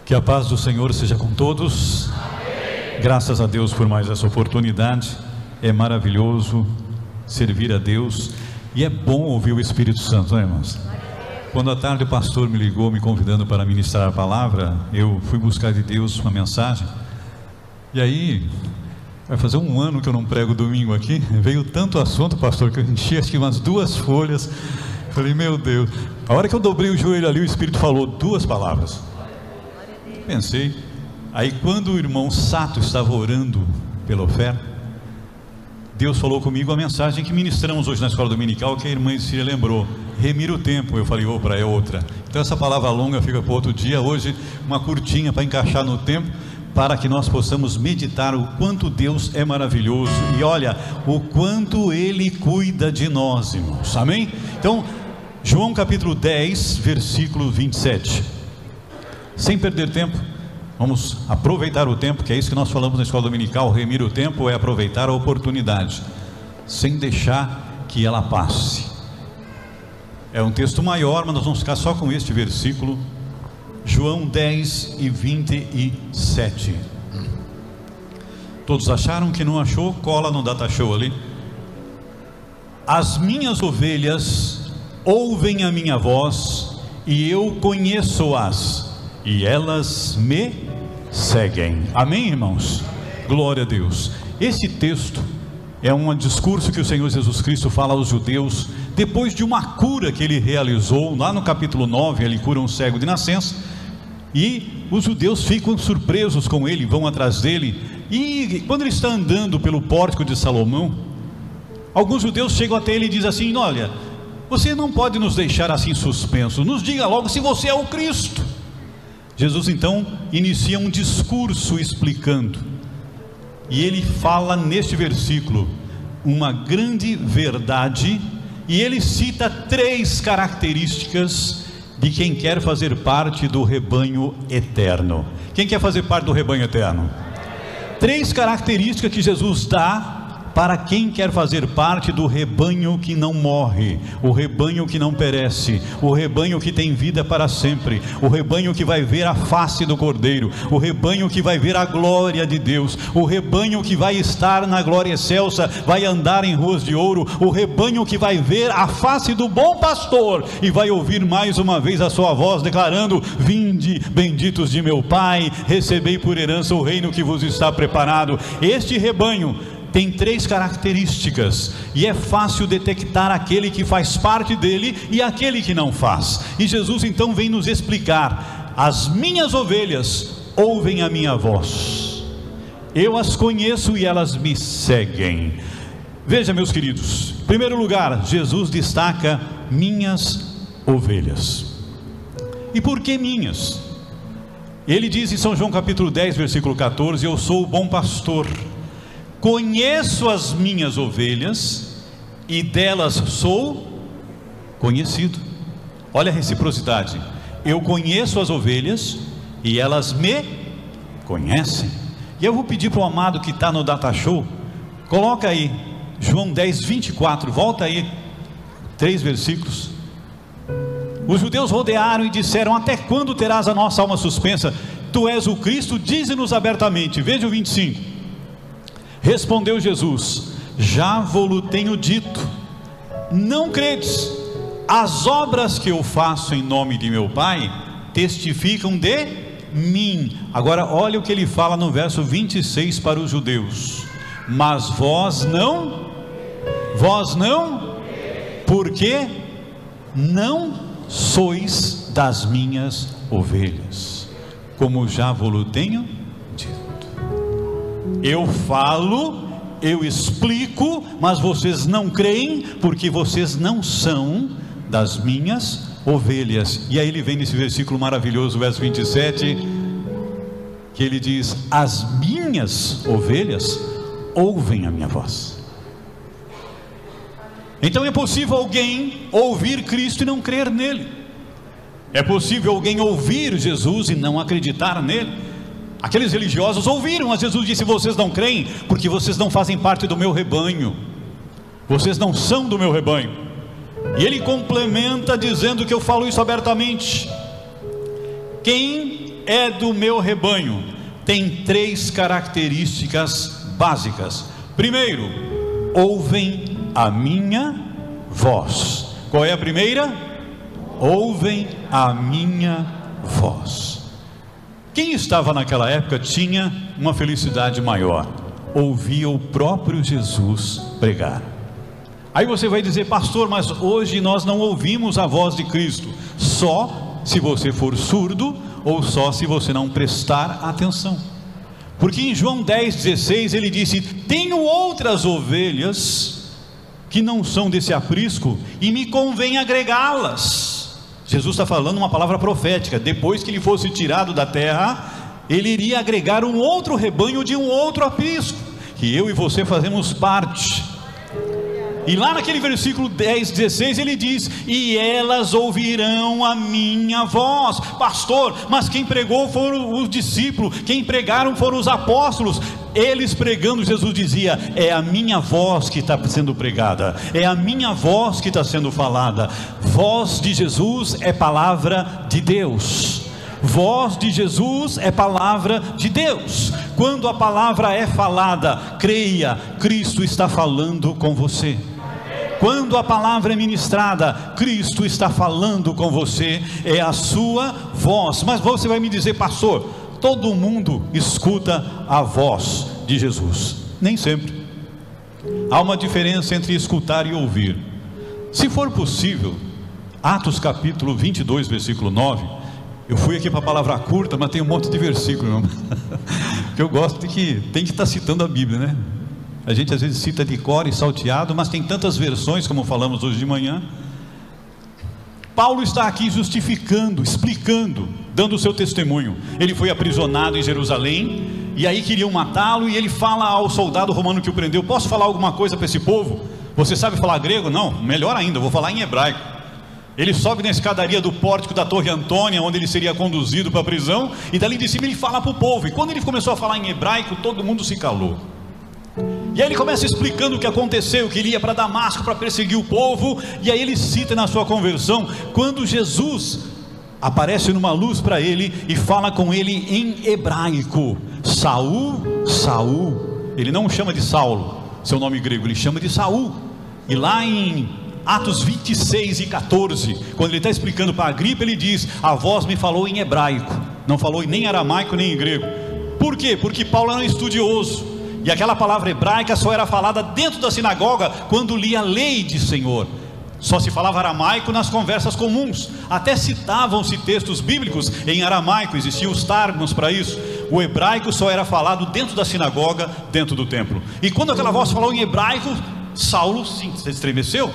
Que a paz do Senhor seja com todos. Amém. Graças a Deus por mais essa oportunidade. É maravilhoso servir a Deus e é bom ouvir o Espírito Santo, né, irmãos? Quando à tarde o pastor me ligou me convidando para ministrar a palavra, eu fui buscar de Deus uma mensagem. E aí, vai fazer um ano que eu não prego domingo aqui. Veio tanto assunto, pastor, que eu enchi acho que umas 2 folhas. Falei, meu Deus. A hora que eu dobrei o joelho ali, o Espírito falou 2 palavras. Pensei. Aí quando o irmão Sato estava orando pela oferta, Deus falou comigo a mensagem que ministramos hoje na escola dominical, que a irmã Cília lembrou: remir o tempo. Eu falei, opa, é outra. Então essa palavra longa fica para outro dia. Hoje uma curtinha para encaixar no tempo, para que nós possamos meditar o quanto Deus é maravilhoso e olha, o quanto Ele cuida de nós, irmãos. Amém? Então, João capítulo 10, versículo 27. Sem perder tempo, vamos aproveitar o tempo, que é isso que nós falamos na escola dominical. Remir o tempo é aproveitar a oportunidade, sem deixar que ela passe. É um texto maior, mas nós vamos ficar só com este versículo. João 10 e 27. Todos acharam? Que não achou? Cola no data show ali. As minhas ovelhas ouvem a minha voz, e eu conheço-as, e elas me seguem. Amém, irmãos? Glória a Deus. Esse texto é um discurso que o Senhor Jesus Cristo fala aos judeus, depois de uma cura que ele realizou. Lá no capítulo 9, ele cura um cego de nascença, e os judeus ficam surpresos com ele, vão atrás dele, e quando ele está andando pelo pórtico de Salomão, alguns judeus chegam até ele e dizem assim: olha, você não pode nos deixar assim suspensos, nos diga logo se você é o Cristo. Jesus então inicia um discurso explicando, e ele fala neste versículo uma grande verdade, e ele cita 3 características de quem quer fazer parte do rebanho eterno. Quem quer fazer parte do rebanho eterno? 3 características que Jesus dá para quem quer fazer parte do rebanho que não morre, o rebanho que não perece, o rebanho que tem vida para sempre, o rebanho que vai ver a face do Cordeiro, o rebanho que vai ver a glória de Deus, o rebanho que vai estar na glória excelsa, vai andar em ruas de ouro, o rebanho que vai ver a face do bom pastor e vai ouvir mais uma vez a sua voz declarando: vinde, benditos de meu Pai, recebei por herança o reino que vos está preparado. Este rebanho tem 3 características, e é fácil detectar aquele que faz parte dele e aquele que não faz. E Jesus então vem nos explicar: as minhas ovelhas ouvem a minha voz, eu as conheço e elas me seguem. Veja, meus queridos, em primeiro lugar, Jesus destaca minhas ovelhas. E por que minhas? Ele diz em São João capítulo 10, versículo 14: eu sou o bom pastor, conheço as minhas ovelhas e delas sou conhecido. Olha a reciprocidade: eu conheço as ovelhas e elas me conhecem. E eu vou pedir para o amado que está no data show, coloca aí João 10, 24, volta aí 3 versículos. Os judeus rodearam e disseram: até quando terás a nossa alma suspensa? Tu és o Cristo, dize-nos abertamente. Veja o 25. Respondeu Jesus: já vou-lo tenho dito, não credes? As obras que eu faço em nome de meu Pai testificam de mim. Agora olha o que ele fala no verso 26 para os judeus: mas vós não, porque não sois das minhas ovelhas, como já vou-lo tenho dito. Eu falo, eu explico, mas vocês não creem, porque vocês não são das minhas ovelhas. E aí ele vem nesse versículo maravilhoso, verso 27, que ele diz: as minhas ovelhas ouvem a minha voz. Então é possível alguém ouvir Cristo e não crer nele. É possível alguém ouvir Jesus e não acreditar nele. Aqueles religiosos ouviram, mas Jesus disse: vocês não creem porque vocês não fazem parte do meu rebanho, vocês não são do meu rebanho. E ele complementa dizendo que eu falo isso abertamente: quem é do meu rebanho, tem 3 características básicas. Primeiro, ouvem a minha voz. Qual é a primeira? Ouvem a minha voz. Quem estava naquela época tinha uma felicidade maior: ouvia o próprio Jesus pregar. Aí você vai dizer: pastor, mas hoje nós não ouvimos a voz de Cristo. Só se você for surdo, ou só se você não prestar atenção. Porque em João 10,16 ele disse: tenho outras ovelhas que não são desse aprisco, e me convém agregá-las. Jesus está falando uma palavra profética. Depois que ele fosse tirado da terra, ele iria agregar um outro rebanho de um outro aprisco, que eu e você fazemos parte. E lá naquele versículo 10,16 ele diz: e elas ouvirão a minha voz. Pastor, mas quem pregou foram os discípulos, quem pregaram foram os apóstolos. Eles pregando, Jesus dizia: é a minha voz que está sendo pregada, é a minha voz que está sendo falada. Voz de Jesus é palavra de Deus. Voz de Jesus é palavra de Deus. Quando a palavra é falada, creia, Cristo está falando com você. Quando a palavra é ministrada, Cristo está falando com você, é a sua voz. Mas você vai me dizer: pastor, todo mundo escuta a voz de Jesus? Nem sempre. Há uma diferença entre escutar e ouvir. Se for possível, Atos capítulo 22, versículo 9. Eu fui aqui para a palavra curta, mas tem um monte de versículo, que eu gosto de que tem que estar citando a Bíblia, né? A gente às vezes cita de cor e salteado, mas tem tantas versões, como falamos hoje de manhã. Paulo está aqui justificando, explicando, dando o seu testemunho. Ele foi aprisionado em Jerusalém, e aí queriam matá-lo, e ele fala ao soldado romano que o prendeu: posso falar alguma coisa para esse povo? Você sabe falar grego? Não, melhor ainda, eu vou falar em hebraico. Ele sobe na escadaria do pórtico da Torre Antônia, onde ele seria conduzido para a prisão, e dali de cima ele fala para o povo. E quando ele começou a falar em hebraico, todo mundo se calou. E aí ele começa explicando o que aconteceu, que ele ia para Damasco para perseguir o povo. E aí ele cita na sua conversão, quando Jesus aparece numa luz para ele e fala com ele em hebraico: Saul, Saul. Ele não chama de Saulo, seu nome grego, ele chama de Saul. E lá em Atos 26 e 14, quando ele está explicando para Agripa, ele diz: a voz me falou em hebraico, não falou nem em aramaico nem em grego. Por quê? Porque Paulo era um estudioso, e aquela palavra hebraica só era falada dentro da sinagoga quando lia a lei de Senhor. Só se falava aramaico nas conversas comuns. Até citavam-se textos bíblicos em aramaico, existiam os targums para isso. O hebraico só era falado dentro da sinagoga, dentro do templo. E quando aquela voz falou em hebraico, Saulo se estremeceu.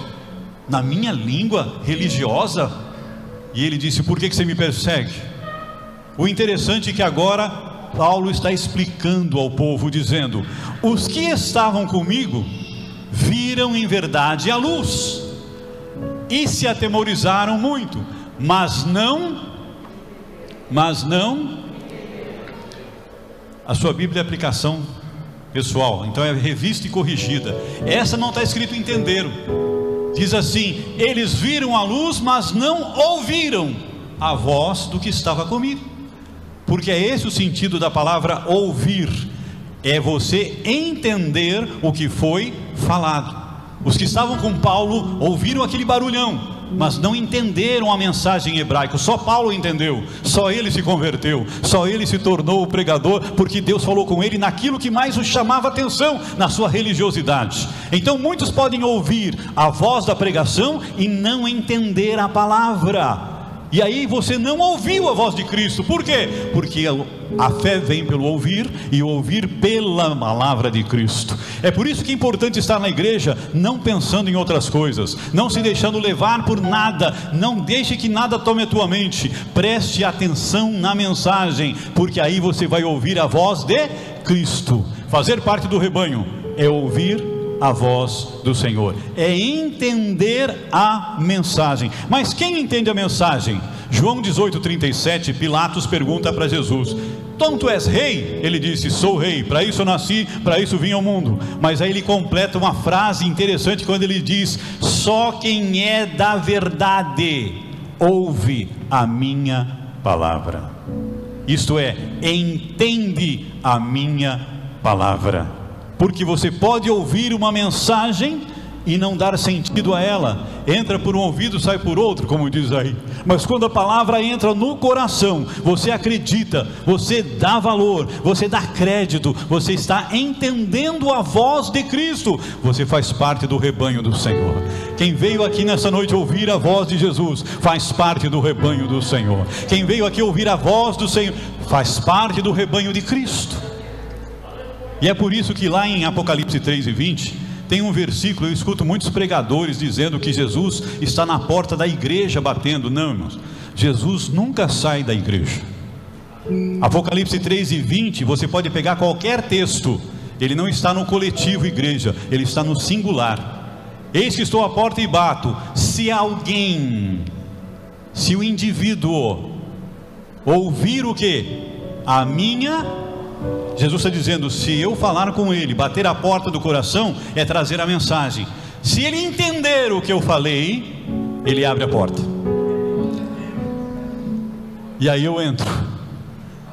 Na minha língua religiosa? E ele disse: por que você me persegue? O interessante é que agora Paulo está explicando ao povo, dizendo: os que estavam comigo viram em verdade a luz e se atemorizaram muito, mas não, a sua Bíblia é aplicação pessoal, então é revista e corrigida. Essa não está escrito entenderam. Diz assim: eles viram a luz, mas não ouviram a voz do que estava comigo. Porque é esse o sentido da palavra ouvir, é você entender o que foi falado. Os que estavam com Paulo ouviram aquele barulhão, mas não entenderam a mensagem em hebraico. Só Paulo entendeu, só ele se converteu, só ele se tornou o pregador, porque Deus falou com ele naquilo que mais o chamava atenção, na sua religiosidade. Então muitos podem ouvir a voz da pregação e não entender a palavra. E aí você não ouviu a voz de Cristo. Por quê? Porque a fé vem pelo ouvir, e ouvir pela palavra de Cristo. É por isso que é importante estar na igreja, não pensando em outras coisas, não se deixando levar por nada. Não deixe que nada tome a tua mente. Preste atenção na mensagem, porque aí você vai ouvir a voz de Cristo. Fazer parte do rebanho é ouvir a voz do Senhor, é entender a mensagem. Mas quem entende a mensagem? João 18:37, Pilatos pergunta para Jesus: então tu és rei? Ele disse: sou rei, para isso eu nasci, para isso vim ao mundo. Mas aí ele completa uma frase interessante quando ele diz: só quem é da verdade ouve a minha palavra. isto é, entende a minha palavra. Porque você pode ouvir uma mensagem e não dar sentido a ela, entra por um ouvido, sai por outro, como diz aí. Mas quando a palavra entra no coração, você acredita, você dá valor, você dá crédito, você está entendendo a voz de Cristo, você faz parte do rebanho do Senhor. Quem veio aqui nessa noite ouvir a voz de Jesus, faz parte do rebanho do Senhor. Quem veio aqui ouvir a voz do Senhor, faz parte do rebanho de Cristo. E é por isso que lá em Apocalipse 3:20, tem um versículo, eu escuto muitos pregadores dizendo que Jesus está na porta da igreja batendo. Não, irmãos, Jesus nunca sai da igreja. Apocalipse 3:20, você pode pegar qualquer texto, ele não está no coletivo igreja, ele está no singular. Eis que estou à porta e bato, se o indivíduo ouvir o que? A minha... Jesus está dizendo, se eu falar com ele, bater a porta do coração, é trazer a mensagem. Se ele entender o que eu falei, ele abre a porta. E aí eu entro.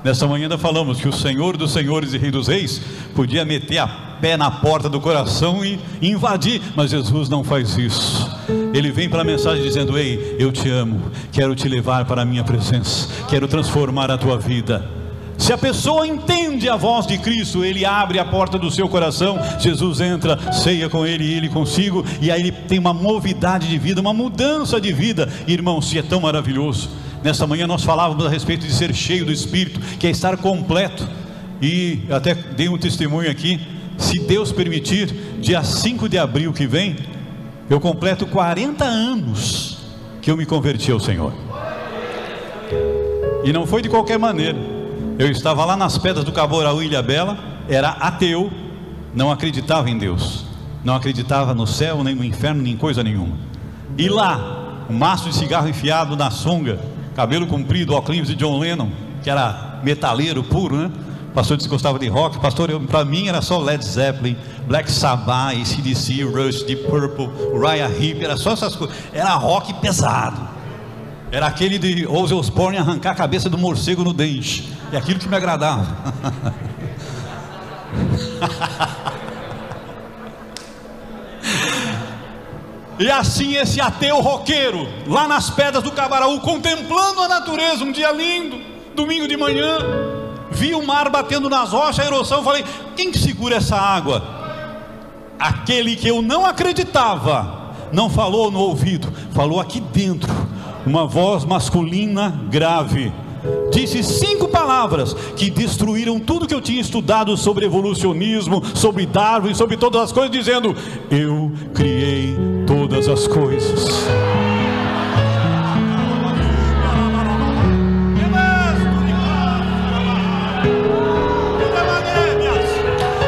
Nessa manhã ainda falamos que o Senhor dos Senhores e Rei dos Reis podia meter a pé na porta do coração e invadir, mas Jesus não faz isso. Ele vem para a mensagem dizendo, ei, eu te amo, quero te levar para a minha presença, quero transformar a tua vida. Se a pessoa entende a voz de Cristo, ele abre a porta do seu coração, Jesus entra, ceia com ele e ele consigo, e aí ele tem uma novidade de vida, uma mudança de vida. Irmãos, se é tão maravilhoso. Nessa manhã nós falávamos a respeito de ser cheio do Espírito, que é estar completo, e até dei um testemunho aqui, se Deus permitir, dia 5 de abril que vem, eu completo 40 anos que eu me converti ao Senhor. E não foi de qualquer maneira. Eu estava lá nas pedras do Caboraú, Ilhabela, era ateu, não acreditava em Deus, não acreditava no céu, nem no inferno, nem coisa nenhuma. E lá, um maço de cigarro enfiado na sunga, cabelo comprido, óculos de John Lennon, que era metaleiro puro, né? O pastor disse que gostava de rock. Pastor, para mim era só Led Zeppelin, Black Sabbath, AC/DC, Rush, Deep Purple, Uriah Heep, era só essas coisas, era rock pesado. Era aquele de Ozzy Osbourne arrancar a cabeça do morcego no dente. É aquilo que me agradava. E assim esse ateu roqueiro, lá nas pedras do Cabaraú, contemplando a natureza, um dia lindo, domingo de manhã, vi o mar batendo nas rochas, a erosão, falei, quem que segura essa água? Aquele que eu não acreditava, não falou no ouvido, falou aqui dentro. Uma voz masculina grave disse 5 palavras que destruíram tudo que eu tinha estudado sobre evolucionismo, sobre Darwin, sobre todas as coisas, dizendo, eu criei todas as coisas.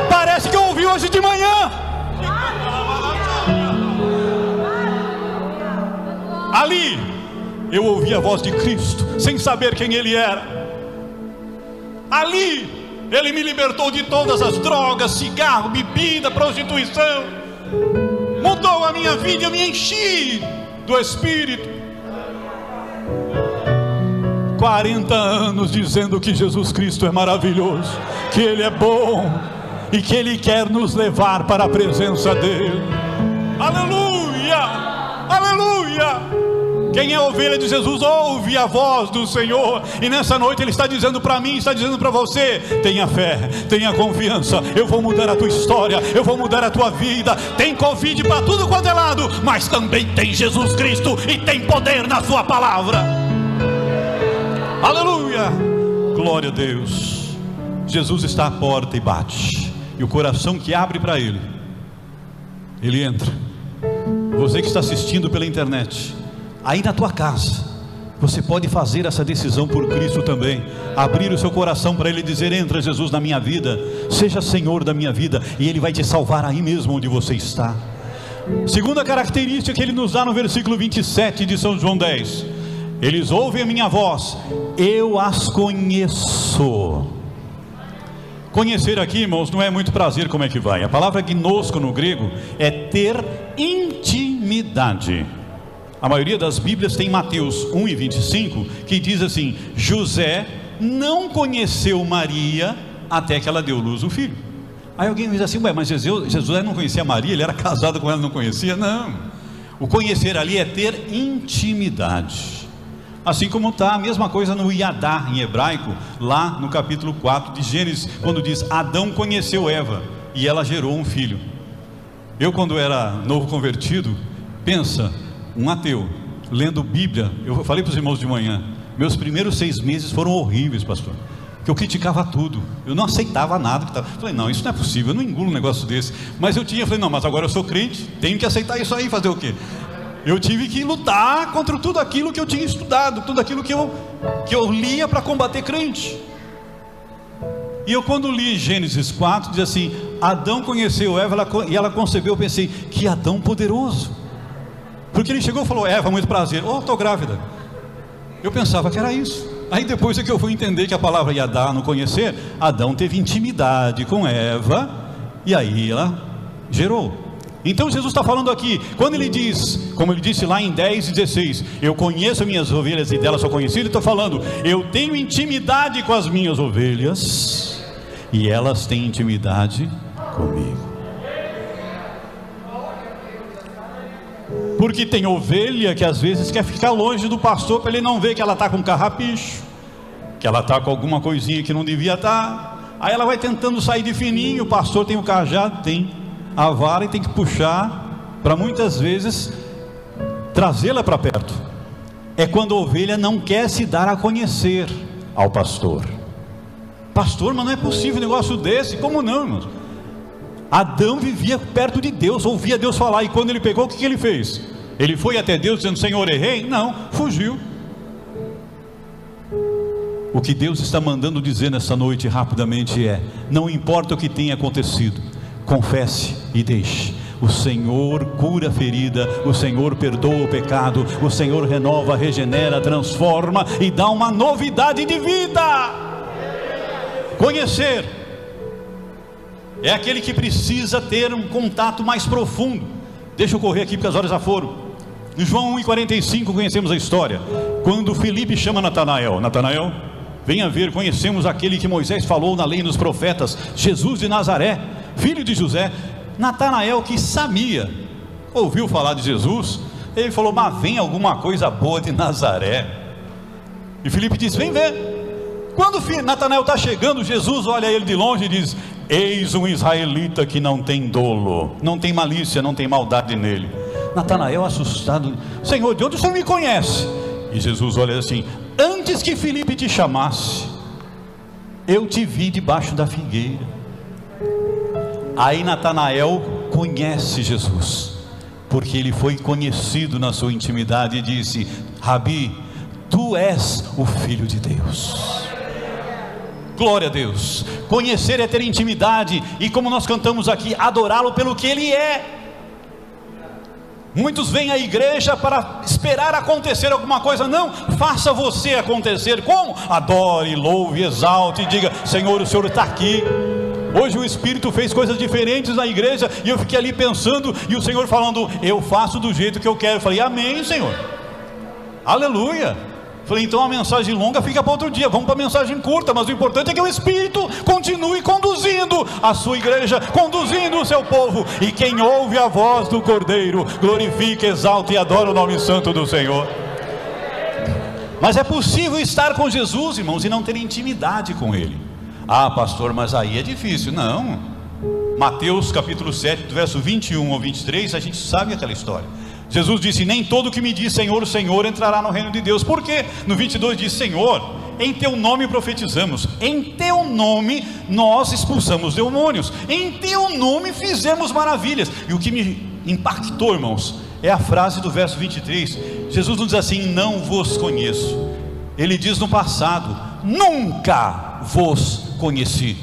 Parece que eu ouvi hoje de manhã. Ali eu ouvi a voz de Cristo, sem saber quem Ele era. Ali, Ele me libertou de todas as drogas, cigarro, bebida, prostituição. Mudou a minha vida, eu me enchi do Espírito. 40 anos dizendo que Jesus Cristo é maravilhoso, que Ele é bom, e que Ele quer nos levar para a presença dEle. Aleluia, aleluia. Quem é ovelha de Jesus ouve a voz do Senhor. E nessa noite Ele está dizendo para mim, está dizendo para você, tenha fé, tenha confiança, eu vou mudar a tua história, eu vou mudar a tua vida. Tem Covid para tudo quanto é lado, mas também tem Jesus Cristo e tem poder na sua palavra. Aleluia, glória a Deus. Jesus está à porta e bate, e o coração que abre para Ele, Ele entra. Você que está assistindo pela internet, aí na tua casa, você pode fazer essa decisão por Cristo também, abrir o seu coração para Ele, dizer, entra Jesus na minha vida, seja Senhor da minha vida, e Ele vai te salvar aí mesmo onde você está. Segunda característica que Ele nos dá no versículo 27 de São João 10, eles ouvem a minha voz, eu as conheço. Conhecer aqui, irmãos, não é muito prazer. Como é que vai? A palavra gnosko no grego é ter intimidade. A maioria das Bíblias tem Mateus 1:25, que diz assim, José não conheceu Maria até que ela deu luz ao filho. Aí alguém diz assim: ué, mas Jesus não conhecia Maria, ele era casado com ela, não conhecia? Não, o conhecer ali é ter intimidade. Assim como está a mesma coisa no Yadá, em hebraico, lá no capítulo 4 de Gênesis, quando diz: Adão conheceu Eva e ela gerou um filho. Eu, quando era novo convertido, pensa, um ateu, lendo Bíblia, eu falei para os irmãos de manhã, meus primeiros 6 meses foram horríveis, pastor, que eu criticava tudo, eu não aceitava nada que estava. Falei, não, isso não é possível, eu não engulo um negócio desse. Mas eu falei, não, mas agora eu sou crente, tenho que aceitar isso aí, fazer o quê? Eu tive que lutar contra tudo aquilo que eu tinha estudado, tudo aquilo que eu lia para combater crente. E eu, quando li Gênesis 4, diz assim: Adão conheceu Eva e ela concebeu. Eu pensei, que Adão poderoso, porque ele chegou e falou: Eva, muito prazer, estou grávida. Eu pensava que era isso. Aí depois é que eu fui entender que a palavra Yadá, no conhecer, Adão teve intimidade com Eva, e aí ela gerou. Então Jesus está falando aqui, quando ele diz, como ele disse lá em 10 e 16, eu conheço minhas ovelhas e delas sou conhecido, ele está falando, eu tenho intimidade com as minhas ovelhas e elas têm intimidade comigo. Porque tem ovelha que às vezes quer ficar longe do pastor, para ele não ver que ela está com carrapicho, que ela está com alguma coisinha que não devia estar. Aí ela vai tentando sair de fininho, o pastor tem o cajado, tem a vara, e tem que puxar para muitas vezes trazê-la para perto. É quando a ovelha não quer se dar a conhecer ao pastor. Pastor, mas não é possível um negócio desse. Como não, irmãos? Adão vivia perto de Deus, ouvia Deus falar, e quando ele pegou, o que ele fez? Ele foi até Deus dizendo: Senhor, errei? Não, fugiu. O que Deus está mandando dizer nessa noite rapidamente é: não importa o que tenha acontecido, confesse e deixe. O Senhor cura a ferida, o Senhor perdoa o pecado, o Senhor renova, regenera, transforma e dá uma novidade de vida. Conhecer é aquele que precisa ter um contato mais profundo. Deixa eu correr aqui porque as horas já foram. Em João 1,45 conhecemos a história, quando Filipe chama Natanael: Natanael, venha ver, conhecemos aquele que Moisés falou na lei e nos profetas, Jesus de Nazaré, filho de José. Natanael, que sabia, ouviu falar de Jesus, ele falou: mas vem alguma coisa boa de Nazaré. E Filipe disse: vem ver. Quando Natanael está chegando, Jesus olha ele de longe e diz: eis um israelita que não tem dolo, não tem malícia, não tem maldade nele. Natanael, assustado: Senhor, de onde o Senhor me conhece? E Jesus olha assim: antes que Filipe te chamasse, eu te vi debaixo da figueira. Aí Natanael conhece Jesus, porque ele foi conhecido na sua intimidade, e disse: Rabi, tu és o Filho de Deus. Glória a Deus. Conhecer é ter intimidade, e como nós cantamos aqui, adorá-lo pelo que ele é. Muitos vêm à igreja para esperar acontecer alguma coisa. Não, faça você acontecer. Como? Adore, louve, exalte, diga: Senhor, o Senhor está aqui. Hoje o Espírito fez coisas diferentes na igreja, e eu fiquei ali pensando, e o Senhor falando: eu faço do jeito que eu quero. Eu falei: amém, Senhor, aleluia. Falei: então a mensagem longa fica para outro dia, vamos para a mensagem curta. Mas o importante é que o Espírito continue conduzindo a sua igreja, conduzindo o seu povo, e quem ouve a voz do Cordeiro glorifica, exalta e adora o nome santo do Senhor. Mas é possível estar com Jesus, irmãos, e não ter intimidade com Ele. Ah, pastor, mas aí é difícil. Não. Mateus capítulo 7, do verso 21 ao 23, a gente sabe aquela história. Jesus disse: nem todo que me diz Senhor, Senhor entrará no reino de Deus. Por quê? No 22 diz: Senhor, em teu nome profetizamos, em teu nome nós expulsamos demônios, em teu nome fizemos maravilhas. E o que me impactou, irmãos, é a frase do verso 23. Jesus não diz assim: não vos conheço. Ele diz no passado: nunca vos conheci.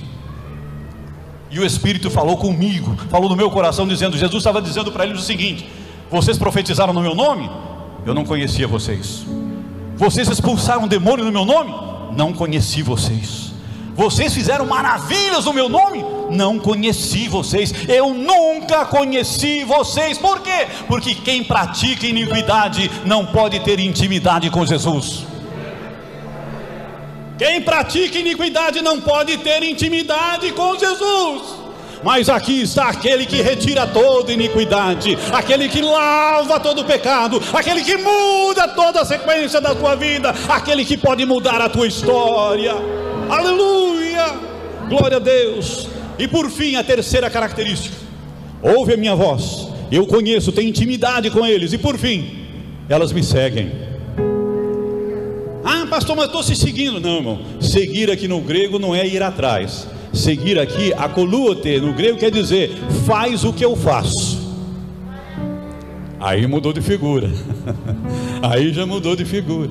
E o Espírito falou comigo, falou no meu coração, dizendo, Jesus estava dizendo para eles o seguinte: vocês profetizaram no meu nome? Eu não conhecia vocês. Vocês expulsaram demônio no meu nome? Não conheci vocês. Vocês fizeram maravilhas no meu nome? Não conheci vocês. Eu nunca conheci vocês. Por quê? Porque quem pratica iniquidade, iniquidade, não pode ter intimidade com Jesus. Quem pratica iniquidade não pode ter intimidade com Jesus. Mas aqui está aquele que retira toda iniquidade, aquele que lava todo pecado, aquele que muda toda a sequência da tua vida, aquele que pode mudar a tua história. Aleluia, glória a Deus. E por fim, a terceira característica: ouve a minha voz, eu conheço, tenho intimidade com eles. E por fim, elas me seguem. Ah, pastor, mas estou se seguindo. Não, irmão, seguir aqui no grego não é ir atrás. Seguir aqui, akoluote, no grego quer dizer faz o que eu faço. Aí mudou de figura. Aí já mudou de figura.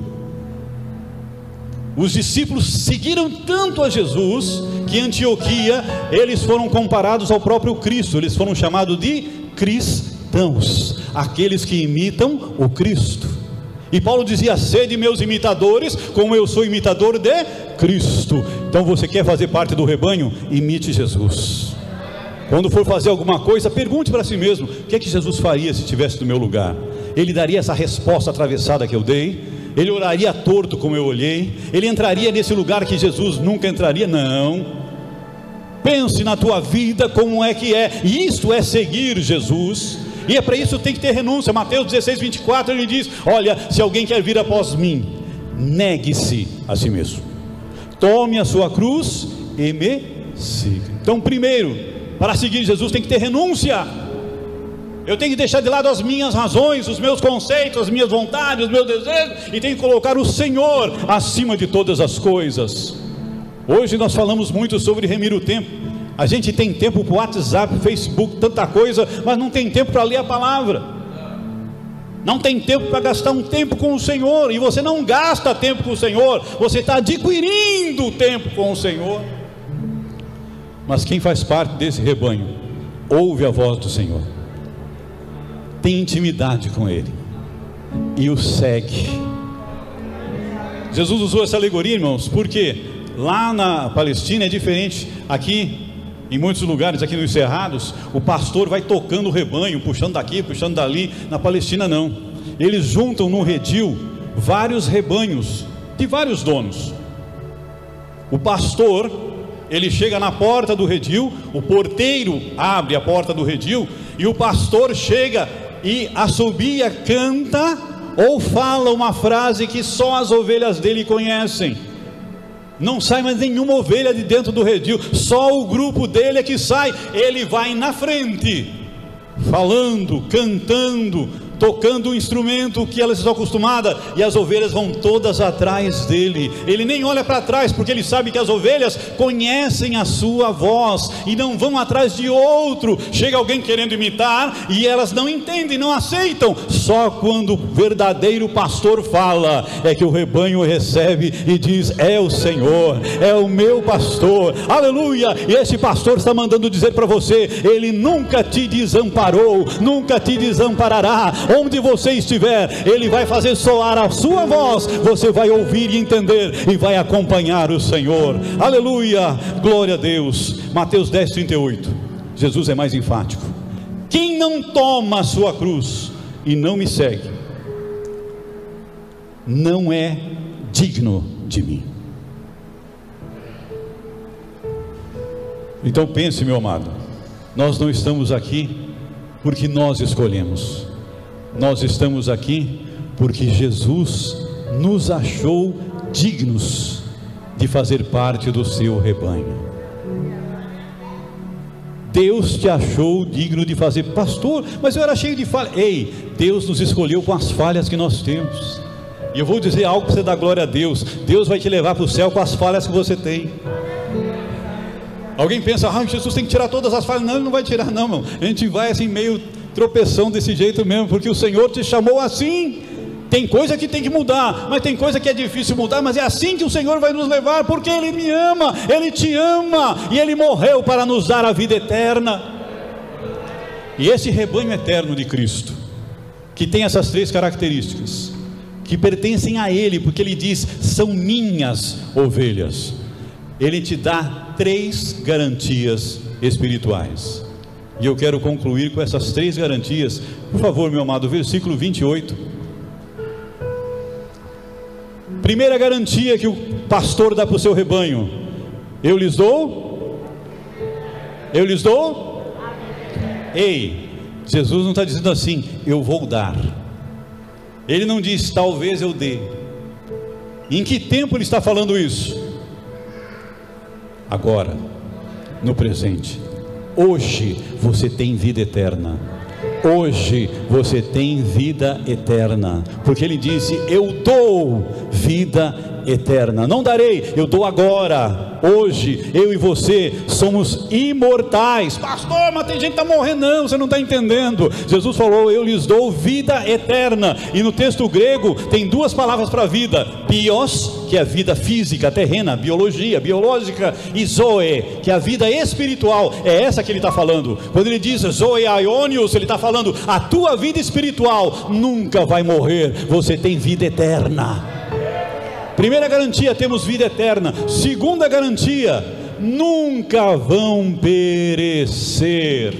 Os discípulos seguiram tanto a Jesus que em Antioquia eles foram comparados ao próprio Cristo. Eles foram chamados de cristãos, aqueles que imitam o Cristo. E Paulo dizia: sede meus imitadores, como eu sou imitador de Cristo. Então você quer fazer parte do rebanho? Imite Jesus. Quando for fazer alguma coisa, pergunte para si mesmo: o que é que Jesus faria se estivesse no meu lugar? Ele daria essa resposta atravessada que eu dei? Ele oraria torto como eu olhei? Ele entraria nesse lugar que Jesus nunca entraria? Não. Pense na tua vida como é que é. E isto é seguir Jesus. E é para isso que tem que ter renúncia. Mateus 16, 24, ele diz: olha, se alguém quer vir após mim, negue-se a si mesmo, tome a sua cruz e me siga. Então, primeiro, para seguir Jesus tem que ter renúncia. Eu tenho que deixar de lado as minhas razões, os meus conceitos, as minhas vontades, os meus desejos, e tenho que colocar o Senhor acima de todas as coisas. Hoje nós falamos muito sobre remir o tempo. A gente tem tempo para o WhatsApp, Facebook, tanta coisa, mas não tem tempo para ler a palavra. Não tem tempo para gastar um tempo com o Senhor. E você não gasta tempo com o Senhor, você está adquirindo tempo com o Senhor. Mas quem faz parte desse rebanho ouve a voz do Senhor, tem intimidade com Ele e o segue. Jesus usou essa alegoria, irmãos, porque lá na Palestina é diferente. Aqui em muitos lugares, aqui nos cerrados, o pastor vai tocando o rebanho, puxando daqui, puxando dali. Na Palestina não, eles juntam no redil vários rebanhos de vários donos. O pastor, ele chega na porta do redil, o porteiro abre a porta do redil, e o pastor chega e assobia, canta ou fala uma frase que só as ovelhas dele conhecem. Não sai mais nenhuma ovelha de dentro do redil, só o grupo dele é que sai. Ele vai na frente, falando, cantando, tocando o instrumento que elas estão acostumadas, e as ovelhas vão todas atrás dele. Ele nem olha para trás, porque ele sabe que as ovelhas conhecem a sua voz e não vão atrás de outro. Chega alguém querendo imitar e elas não entendem, não aceitam. Só quando o verdadeiro pastor fala é que o rebanho recebe e diz: é o Senhor, é o meu pastor, aleluia. E esse pastor está mandando dizer para você: ele nunca te desamparou, nunca te desamparará. Onde você estiver, ele vai fazer soar a sua voz, você vai ouvir e entender e vai acompanhar o Senhor. Aleluia, glória a Deus. Mateus 10, 38, Jesus é mais enfático: quem não toma a sua cruz e não me segue, não é digno de mim. Então pense, meu amado, nós não estamos aqui porque nós escolhemos. Nós estamos aqui porque Jesus nos achou dignos de fazer parte do seu rebanho. Deus te achou digno de fazer. Pastor, mas eu era cheio de falhas. Ei, Deus nos escolheu com as falhas que nós temos. E eu vou dizer algo para você dar glória a Deus: Deus vai te levar para o céu com as falhas que você tem. Alguém pensa: Jesus tem que tirar todas as falhas. Não, Ele não vai tirar não, irmão. A gente vai assim meio tropeção desse jeito mesmo, porque o Senhor te chamou assim. Tem coisa que tem que mudar, mas tem coisa que é difícil mudar, mas é assim que o Senhor vai nos levar, porque Ele me ama, Ele te ama, e Ele morreu para nos dar a vida eterna. E esse rebanho eterno de Cristo, que tem essas três características, que pertencem a Ele, porque Ele diz: são minhas ovelhas. Ele te dá três garantias espirituais. E eu quero concluir com essas três garantias. Por favor, meu amado, versículo 28. Primeira garantia que pastor dá para o seu rebanho? Eu lhes dou? Eu lhes dou? Ei, Jesus não está dizendo assim, eu vou dar. Ele não diz, talvez eu dê. Em que tempo ele está falando isso? Agora, no presente. Hoje você tem vida eterna. Hoje você tem vida eterna, porque ele disse, eu dou vida eterna. Não darei, eu dou agora. Hoje eu e você somos imortais. Pastor, mas tem gente que está morrendo. Não, você não está entendendo. Jesus falou, eu lhes dou vida eterna. E no texto grego tem duas palavras para vida: bios, que é a vida física, terrena, biologia, biológica, e zoe, que é a vida espiritual. É essa que ele está falando. Quando ele diz zoe aionios, ele está falando, a tua vida espiritual nunca vai morrer. Você tem vida eterna. Primeira garantia, temos vida eterna. Segunda garantia, nunca vão perecer.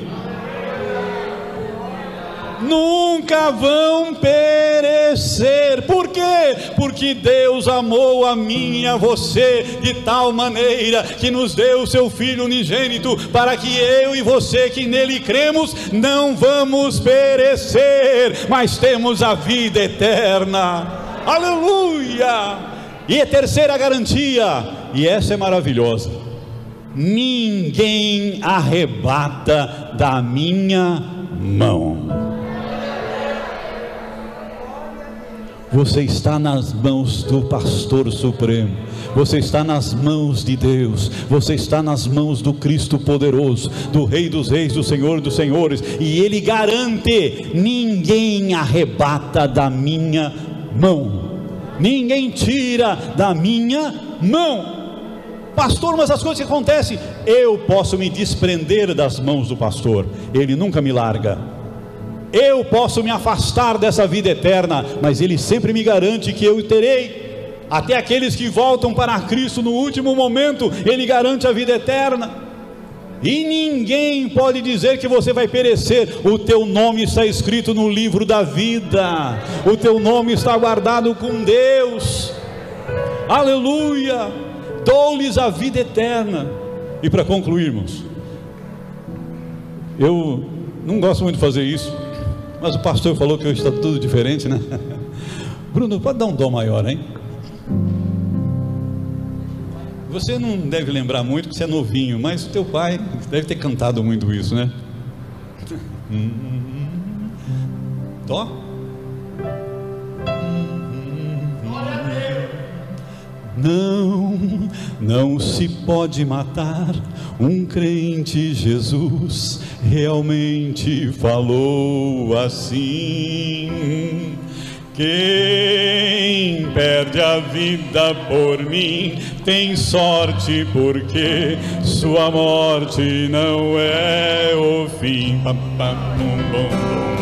Nunca vão perecer. Por quê? Porque Deus amou a mim e a você de tal maneira que nos deu o seu Filho unigênito, para que eu e você que nele cremos não vamos perecer, mas temos a vida eterna. Aleluia! E a terceira garantia, e essa é maravilhosa: ninguém arrebata da minha mão. Você está nas mãos do Pastor Supremo, você está nas mãos de Deus, você está nas mãos do Cristo poderoso, do Rei dos Reis, do Senhor dos Senhores, e Ele garante: ninguém arrebata da minha mão. Ninguém tira da minha mão. Pastor, mas as coisas que acontecem, eu posso me desprender das mãos do pastor, ele nunca me larga. Eu posso me afastar dessa vida eterna, mas ele sempre me garante que eu terei. Até aqueles que voltam para Cristo no último momento, ele garante a vida eterna. E ninguém pode dizer que você vai perecer. O teu nome está escrito no livro da vida, o teu nome está guardado com Deus. Aleluia! Dou-lhes a vida eterna. E para concluirmos, eu não gosto muito de fazer isso, mas o pastor falou que hoje está tudo diferente, né? Bruno, pode dar um dó maior, hein? Você não deve lembrar muito, porque você é novinho, mas o teu pai deve ter cantado muito isso, né? Dó? Não se pode matar um crente. Jesus realmente falou assim. Quem perde a vida por mim tem sorte, porque sua morte não é o fim.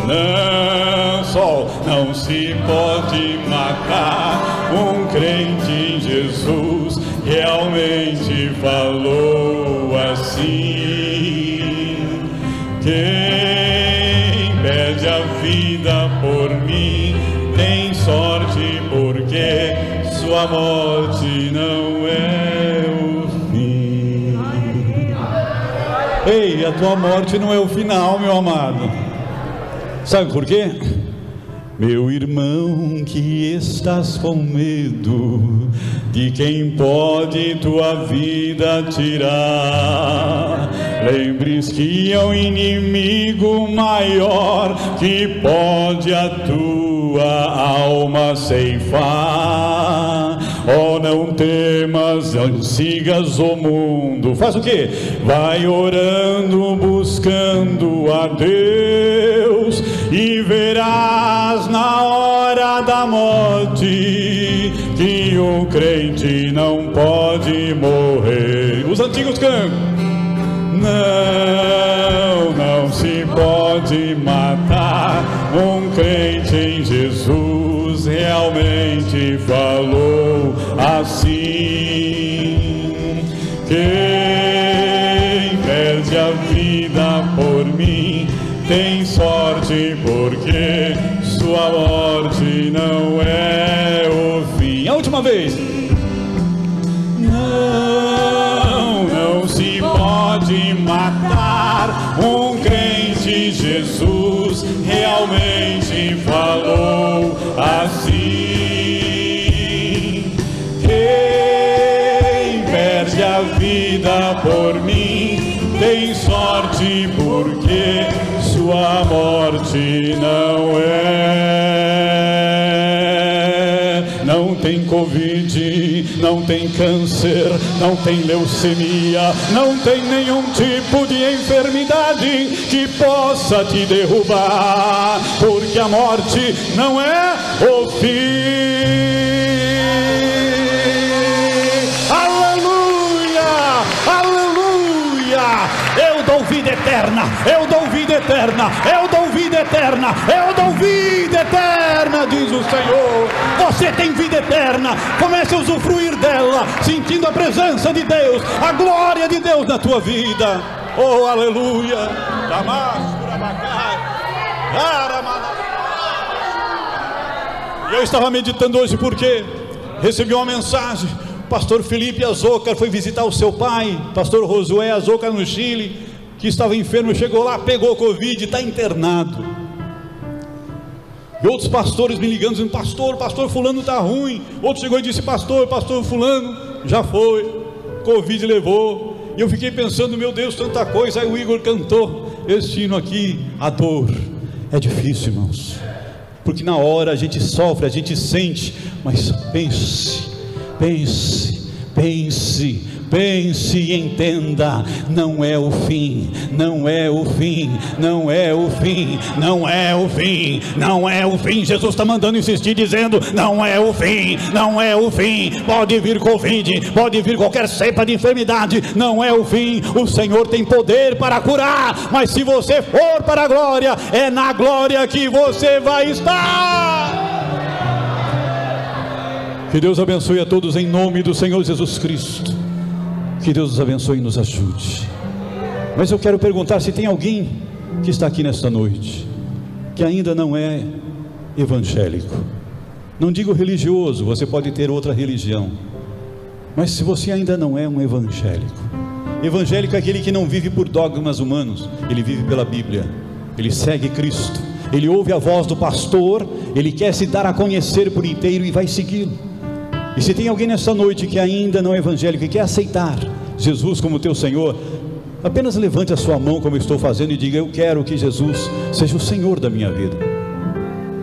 Não, sol, não se pode matar um crente em Jesus, realmente falou assim. Quem perde a vida por mim tem sorte, porque sua morte não é o fim. Ei, a tua morte não é o final, meu amado. Sabe por quê? Meu irmão, que estás com medo de quem pode tua vida tirar, lembre-se que é um inimigo maior que pode a tua alma ceifar. Oh, não temas, não sigas o mundo. Faz o quê? Vai orando, buscando a Deus, e verás na hora da morte que o crente não pode morrer. Os antigos cantam. Não se pode matar um crente em Jesus, realmente falou assim. Quem perde a vida por mim tem sorte, porque sua morte não é o fim. A última vez. não se pode matar um crente. Jesus realmente falou assim: quem perde a vida por mim tem sorte, porque sua morte não não tem Covid, não tem câncer, não tem leucemia, não tem nenhum tipo de enfermidade que possa te derrubar, porque a morte não é o fim. Aleluia, aleluia. Eu dou vida eterna, eu dou vida eterna, eu dou vida eterna, eu dou vida eterna, diz o Senhor. Você tem vida eterna, comece a usufruir dela, sentindo a presença de Deus, a glória de Deus na tua vida. Oh, aleluia. E eu estava meditando hoje porque recebi uma mensagem. Pastor Felipe Azocar foi visitar o seu pai, pastor Josué Azocar, no Chile, que estava enfermo, chegou lá, pegou Covid, está internado. E outros pastores me ligando, dizendo: pastor fulano está ruim. Outro chegou e disse: pastor fulano já foi, Covid levou. E eu fiquei pensando: meu Deus, tanta coisa. Aí o Igor cantou este hino aqui. A dor é difícil, irmãos, porque na hora a gente sofre, a gente sente, mas pense e entenda: não é o fim, não é o fim, não é o fim, não é o fim, não é o fim. Jesus está mandando insistir, dizendo: não é o fim, não é o fim. Pode vir Covid, pode vir qualquer cepa de enfermidade, não é o fim. O Senhor tem poder para curar, mas se você for para a glória, é na glória que você vai estar. Que Deus abençoe a todos em nome do Senhor Jesus Cristo. Que Deus nos abençoe e nos ajude. Mas eu quero perguntar se tem alguém que está aqui nesta noite que ainda não é evangélico. Não digo religioso, você pode ter outra religião, mas se você ainda não é um evangélico. Evangélico é aquele que não vive por dogmas humanos, ele vive pela Bíblia, ele segue Cristo, ele ouve a voz do pastor, ele quer se dar a conhecer por inteiro e vai segui-lo. E se tem alguém nessa noite que ainda não é evangélico e quer aceitar Jesus como teu Senhor, apenas levante a sua mão como eu estou fazendo e diga: eu quero que Jesus seja o Senhor da minha vida.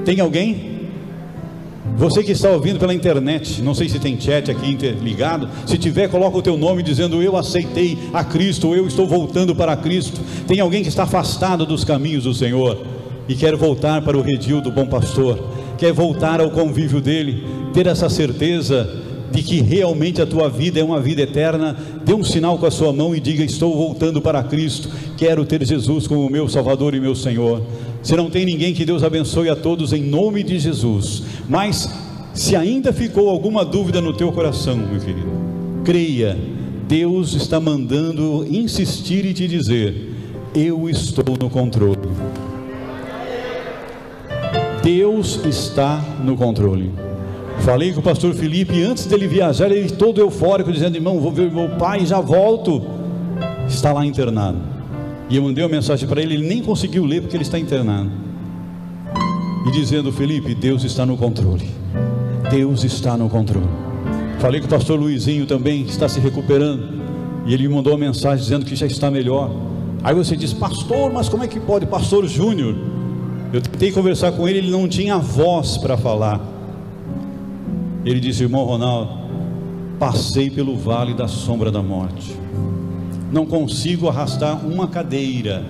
Tem alguém? Você que está ouvindo pela internet, não sei se tem chat aqui interligado, se tiver, coloca o teu nome dizendo: eu aceitei a Cristo, ou eu estou voltando para Cristo. Tem alguém que está afastado dos caminhos do Senhor e quer voltar para o redil do bom pastor, quer voltar ao convívio dele, ter essa certeza de que realmente a tua vida é uma vida eterna? Dê um sinal com a sua mão e diga: estou voltando para Cristo, quero ter Jesus como meu Salvador e meu Senhor. Se não tem ninguém, que Deus abençoe a todos em nome de Jesus. Mas se ainda ficou alguma dúvida no teu coração, meu querido, creia, Deus está mandando insistir e te dizer: eu estou no controle. Deus está no controle. Falei com o pastor Felipe antes dele viajar, ele todo eufórico, dizendo: irmão, vou ver meu pai e já volto. Está lá internado. E eu mandei uma mensagem para ele, ele nem conseguiu ler porque ele está internado. E dizendo: Felipe, Deus está no controle. Deus está no controle. Falei com o pastor Luizinho também, que está se recuperando, e ele me mandou uma mensagem dizendo que já está melhor. Aí você diz: pastor, mas como é que pode? Pastor Júnior, eu tentei conversar com ele, ele não tinha voz para falar. Ele disse: irmão Ronaldo, passei pelo vale da sombra da morte, não consigo arrastar uma cadeira.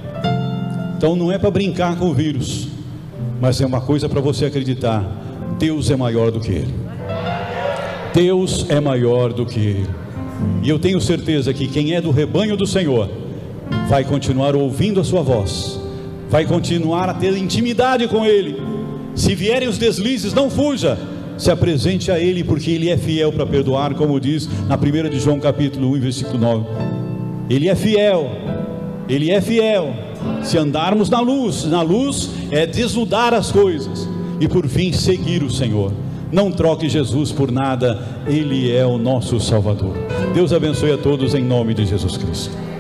Então não é para brincar com o vírus, mas é uma coisa para você acreditar: Deus é maior do que ele. Deus é maior do que ele. E eu tenho certeza que quem é do rebanho do Senhor vai continuar ouvindo a sua voz, vai continuar a ter intimidade com ele. Se vierem os deslizes, não fuja, se apresente a ele, porque ele é fiel para perdoar, como diz na 1 de João capítulo 1, versículo 9. Ele é fiel, ele é fiel. Se andarmos na luz é desnudar as coisas e por fim seguir o Senhor. Não troque Jesus por nada, Ele é o nosso Salvador. Deus abençoe a todos em nome de Jesus Cristo.